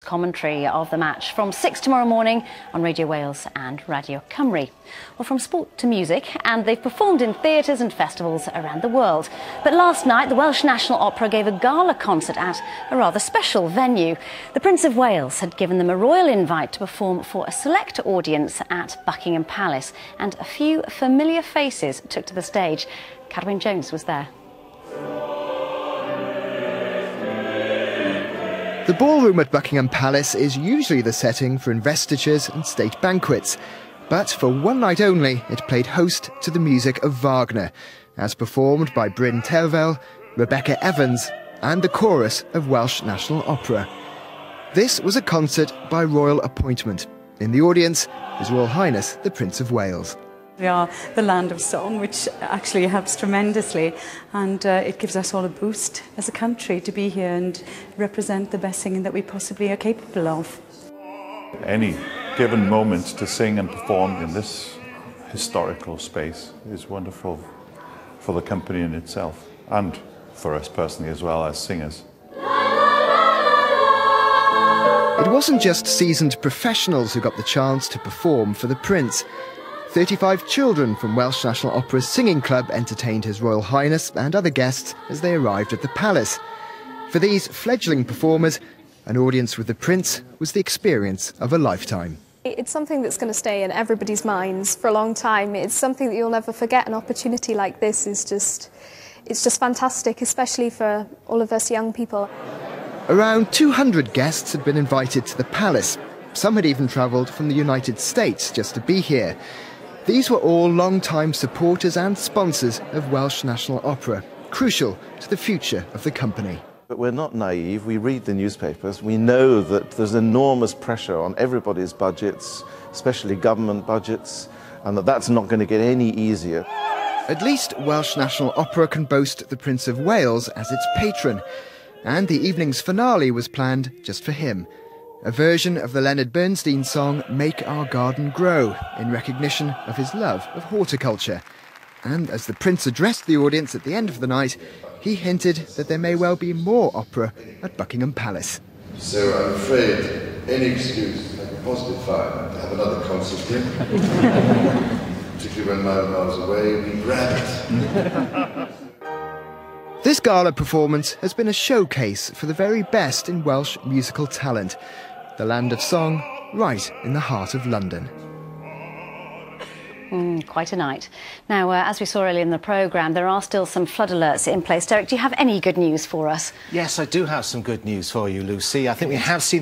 Commentary of the match from 6 tomorrow morning on Radio Wales and Radio Cymru. Well, from sport to music, and they've performed in theatres and festivals around the world. But last night, the Welsh National Opera gave a gala concert at a rather special venue. The Prince of Wales had given them a royal invite to perform for a select audience at Buckingham Palace, and a few familiar faces took to the stage. Cadwyn Jones was there. The ballroom at Buckingham Palace is usually the setting for investitures and state banquets. But for one night only, it played host to the music of Wagner, as performed by Bryn Terfel, Rebecca Evans and the chorus of Welsh National Opera. This was a concert by royal appointment. In the audience, His Royal Highness the Prince of Wales. We are the land of song, which actually helps tremendously, and it gives us all a boost as a country to be here and represent the best singing that we possibly are capable of. Any given moment to sing and perform in this historical space is wonderful for the company in itself, and for us personally as well as singers. It wasn't just seasoned professionals who got the chance to perform for the Prince. 35 children from Welsh National Opera's singing club entertained His Royal Highness and other guests as they arrived at the palace. For these fledgling performers, an audience with the Prince was the experience of a lifetime. It's something that's going to stay in everybody's minds for a long time. It's something that you'll never forget. An opportunity like this is it's just fantastic, especially for all of us young people. Around 200 guests had been invited to the palace. Some had even travelled from the United States just to be here. These were all long-time supporters and sponsors of Welsh National Opera, crucial to the future of the company. But we're not naive. We read the newspapers. We know that there's enormous pressure on everybody's budgets, especially government budgets, and that's not going to get any easier. At least Welsh National Opera can boast the Prince of Wales as its patron, and the evening's finale was planned just for him. A version of the Leonard Bernstein song Make Our Garden Grow, in recognition of his love of horticulture. And as the Prince addressed the audience at the end of the night, he hinted that there may well be more opera at Buckingham Palace. So I'm afraid any excuse like a positive fire to have another concert here, particularly when 9 miles away, we grab it. This gala performance has been a showcase for the very best in Welsh musical talent. The land of song, right in the heart of London. Quite a night. Now, as we saw earlier in the programme, there are still some flood alerts in place. Derek, do you have any good news for us? Yes, I do have some good news for you, Lucy. I think we have seen the